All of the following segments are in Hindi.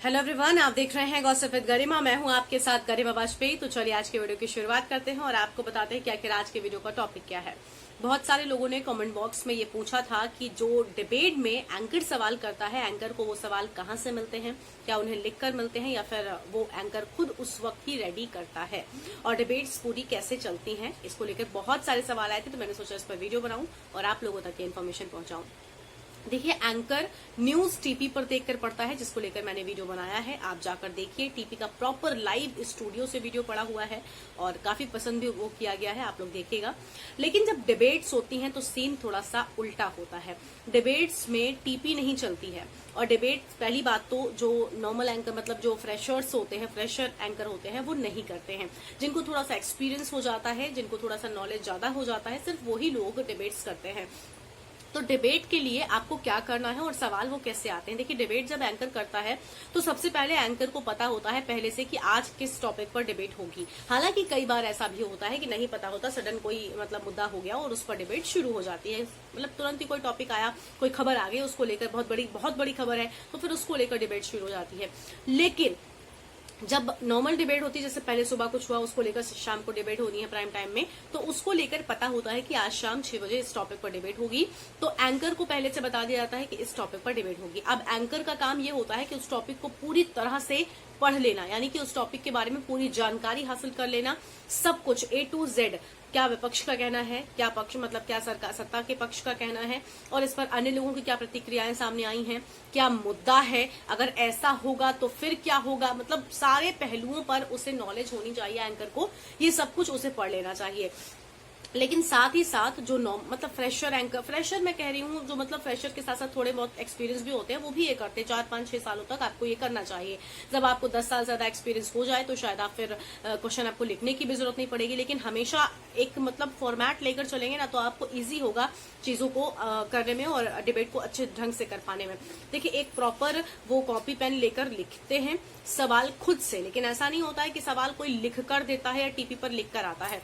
हेलो एवरीवन, आप देख रहे हैं गॉसिप विद गरिमा। मैं हूं आपके साथ गरिमा वाजपेयी। तो चलिए आज के वीडियो की शुरुआत करते हैं और आपको बताते हैं कि आखिर आज के वीडियो का टॉपिक क्या है। बहुत सारे लोगों ने कमेंट बॉक्स में ये पूछा था कि जो डिबेट में एंकर सवाल करता है, एंकर को वो सवाल कहां से मिलते हैं, क्या उन्हें लिखकर मिलते हैं या फिर वो एंकर खुद उस वक्त ही रेडी करता है, और डिबेट्स पूरी कैसे चलती हैं। इसको लेकर बहुत सारे सवाल आए थे, तो मैंने सोचा इस पर वीडियो बनाऊं और आप लोगों तक ये इन्फॉर्मेशन पहुंचाऊं। देखिए, एंकर न्यूज टीपी पर देखकर पढ़ता है, जिसको लेकर मैंने वीडियो बनाया है। आप जाकर देखिए, टीपी का प्रॉपर लाइव स्टूडियो से वीडियो पड़ा हुआ है और काफी पसंद भी वो किया गया है, आप लोग देखिएगा। लेकिन जब डिबेट्स होती हैं तो सीन थोड़ा सा उल्टा होता है। डिबेट्स में टीपी नहीं चलती है, और डिबेट पहली बात तो जो नॉर्मल एंकर मतलब जो फ्रेशर्स होते हैं, फ्रेशर एंकर होते हैं, वो नहीं करते हैं। जिनको थोड़ा सा एक्सपीरियंस हो जाता है, जिनको थोड़ा सा नॉलेज ज्यादा हो जाता है, सिर्फ वही लोग डिबेट्स करते हैं। तो डिबेट के लिए आपको क्या करना है और सवाल वो कैसे आते हैं। देखिए, डिबेट जब एंकर करता है तो सबसे पहले एंकर को पता होता है पहले से कि आज किस टॉपिक पर डिबेट होगी। हालांकि कई बार ऐसा भी होता है कि नहीं पता होता, सडन कोई मतलब मुद्दा हो गया और उस पर डिबेट शुरू हो जाती है। मतलब तुरंत ही कोई टॉपिक आया, कोई खबर आ गई, उसको लेकर बहुत बड़ी खबर है, तो फिर उसको लेकर डिबेट शुरू हो जाती है। लेकिन जब नॉर्मल डिबेट होती है, जैसे पहले सुबह कुछ हुआ, उसको लेकर शाम को डिबेट होनी है प्राइम टाइम में, तो उसको लेकर पता होता है कि आज शाम 6 बजे इस टॉपिक पर डिबेट होगी। तो एंकर को पहले से बता दिया जाता है कि इस टॉपिक पर डिबेट होगी। अब एंकर का काम ये होता है कि उस टॉपिक को पूरी तरह से पढ़ लेना, यानी कि उस टॉपिक के बारे में पूरी जानकारी हासिल कर लेना, सब कुछ A to Z। क्या विपक्ष का कहना है, क्या पक्ष मतलब क्या सरकार सत्ता के पक्ष का कहना है, और इस पर अन्य लोगों की क्या प्रतिक्रियाएं सामने आई हैं, क्या मुद्दा है, अगर ऐसा होगा तो फिर क्या होगा, मतलब सारे पहलुओं पर उसे नॉलेज होनी चाहिए एंकर को। ये सब कुछ उसे पढ़ लेना चाहिए। लेकिन साथ ही साथ जो मतलब फ्रेशर एंकर, फ्रेशर मैं कह रही हूँ, जो मतलब फ्रेशर के साथ साथ थोड़े बहुत एक्सपीरियंस भी होते हैं, वो भी ये करते हैं। 4, 5, 6 सालों तक आपको ये करना चाहिए। जब आपको 10 साल ज्यादा एक्सपीरियंस हो जाए तो शायद आप फिर क्वेश्चन आपको लिखने की भी जरूरत नहीं पड़ेगी। लेकिन हमेशा एक मतलब फॉर्मेट लेकर चलेंगे ना, तो आपको ईजी होगा चीजों को करने में और डिबेट को अच्छे ढंग से कर पाने में। देखिए, एक प्रॉपर वो कॉपी पेन लेकर लिखते हैं सवाल खुद से, लेकिन ऐसा नहीं होता है कि सवाल कोई लिख कर देता है या टीपी पर लिख कर आता है।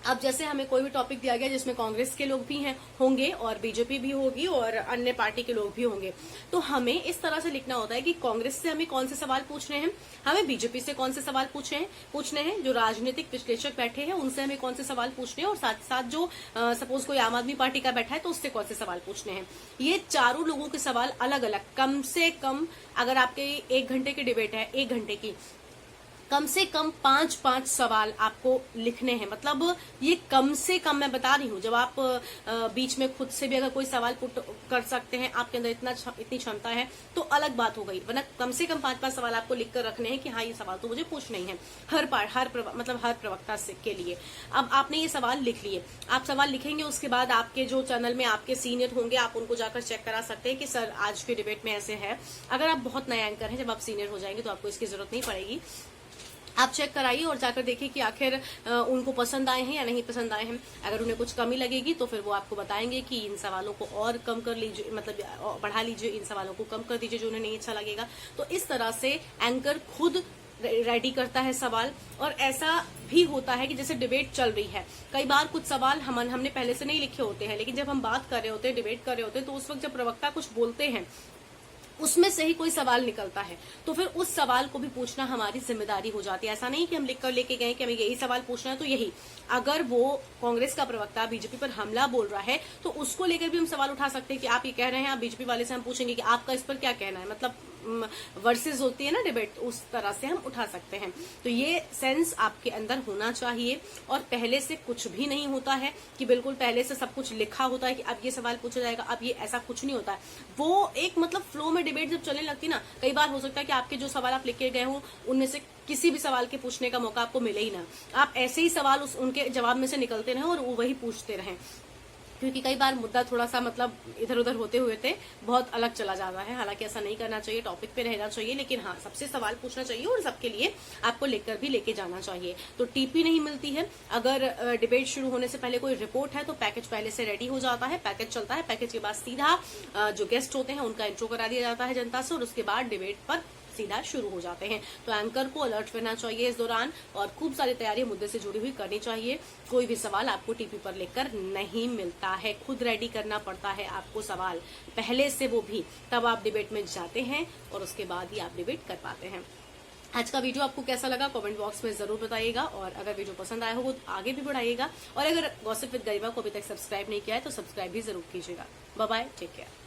अब जैसे हमें कोई भी टॉपिक दिया गया जिसमें कांग्रेस के लोग भी हैं होंगे और बीजेपी भी होगी और अन्य पार्टी के लोग भी होंगे, तो हमें इस तरह से लिखना होता है कि कांग्रेस से हमें कौन से सवाल पूछने हैं, हमें बीजेपी से कौन से सवाल पूछने हैं, जो राजनीतिक विश्लेषक बैठे हैं उनसे हमें कौन से सवाल पूछने हैं, और साथ साथ जो सपोज कोई आम आदमी पार्टी का बैठा है तो उससे कौन से सवाल पूछने हैं। ये चारों लोगों के सवाल अलग अलग, कम से कम अगर आपके 1 घंटे की डिबेट है, 1 घंटे की, कम से कम 5-5 सवाल आपको लिखने हैं। मतलब ये कम से कम मैं बता रही हूँ। जब आप बीच में खुद से भी अगर कोई सवाल पुट कर सकते हैं, आपके अंदर इतनी क्षमता है, तो अलग बात हो गई। वरना कम से कम 5-5 सवाल आपको लिख कर रखने हैं कि हाँ, ये सवाल तो मुझे पूछने ही है हर प्रवक्ता के लिए। अब आपने ये सवाल लिख लिए, आप सवाल लिखेंगे, उसके बाद आपके जो चैनल में आपके सीनियर होंगे, आप उनको जाकर चेक करा सकते हैं कि सर आज के डिबेट में ऐसे है। अगर आप बहुत नए एंकर हैं, जब आप सीनियर हो जाएंगे तो आपको इसकी जरूरत नहीं पड़ेगी। आप चेक कराइए और जाकर देखिए कि आखिर उनको पसंद आए हैं या नहीं पसंद आए हैं। अगर उन्हें कुछ कमी लगेगी तो फिर वो आपको बताएंगे कि इन सवालों को और कम कर लीजिए, मतलब बढ़ा लीजिए, इन सवालों को कम कर दीजिए जो उन्हें नहीं अच्छा लगेगा। तो इस तरह से एंकर खुद रेडी करता है सवाल। और ऐसा भी होता है कि जैसे डिबेट चल रही है, कई बार कुछ सवाल हमने पहले से नहीं लिखे होते हैं, लेकिन जब हम बात कर रहे होते हैं, डिबेट कर रहे होते हैं, तो उस वक्त जब प्रवक्ता कुछ बोलते हैं उसमें से ही कोई सवाल निकलता है, तो फिर उस सवाल को भी पूछना हमारी जिम्मेदारी हो जाती है। ऐसा नहीं कि हम लिख कर लेके गए कि हमें यही सवाल पूछना है तो यही। अगर वो कांग्रेस का प्रवक्ता बीजेपी पर हमला बोल रहा है तो उसको लेकर भी हम सवाल उठा सकते हैं कि आप ये कह रहे हैं, आप बीजेपी वाले से हम पूछेंगे कि आपका इस पर क्या कहना है, मतलब वर्सेस होती है ना डिबेट, उस तरह से हम उठा सकते हैं। तो ये सेंस आपके अंदर होना चाहिए। और पहले से कुछ भी नहीं होता है कि बिल्कुल पहले से सब कुछ लिखा होता है कि अब ये सवाल पूछा जाएगा, अब ये ऐसा कुछ नहीं होता है। वो एक मतलब फ्लो में डिबेट जब चलने लगती ना, कई बार हो सकता है कि आपके जो सवाल आप लिख के गए हो उनमें से किसी भी सवाल के पूछने का मौका आपको मिले ही ना, आप ऐसे ही सवाल उनके जवाब में से निकलते रहें और वो वही पूछते रहें, क्योंकि कई बार मुद्दा थोड़ा सा मतलब इधर उधर होते हुए बहुत अलग चला जाता है। हालांकि ऐसा नहीं करना चाहिए, टॉपिक पे रहना चाहिए, लेकिन हाँ, सबसे सवाल पूछना चाहिए और सबके लिए आपको लेकर भी लेके जाना चाहिए। तो टीपी नहीं मिलती है। अगर डिबेट शुरू होने से पहले कोई रिपोर्ट है तो पैकेज पहले से रेडी हो जाता है, पैकेज चलता है। पैकेज के बाद सीधा जो गेस्ट होते हैं उनका इंट्रो करा दिया जाता है जनता से, और उसके बाद डिबेट पर सीधा शुरू हो जाते हैं। तो एंकर को अलर्ट रहना चाहिए इस दौरान और खूब सारी तैयारी मुद्दे से जुड़ी हुई करनी चाहिए। कोई भी सवाल आपको टीवी पर लेकर नहीं मिलता है, खुद रेडी करना पड़ता है आपको सवाल पहले से, वो भी तब आप डिबेट में जाते हैं और उसके बाद ही आप डिबेट कर पाते हैं। आज का वीडियो आपको कैसा लगा कमेंट बॉक्स में जरूर बताइएगा और अगर वीडियो पसंद आया हो तो आगे भी बढ़ाइएगा और अगर गॉसिप विद गरिमा को अभी तक सब्सक्राइब नहीं किया है तो सब्सक्राइब भी जरूर कीजिएगा। Bye bye, take care.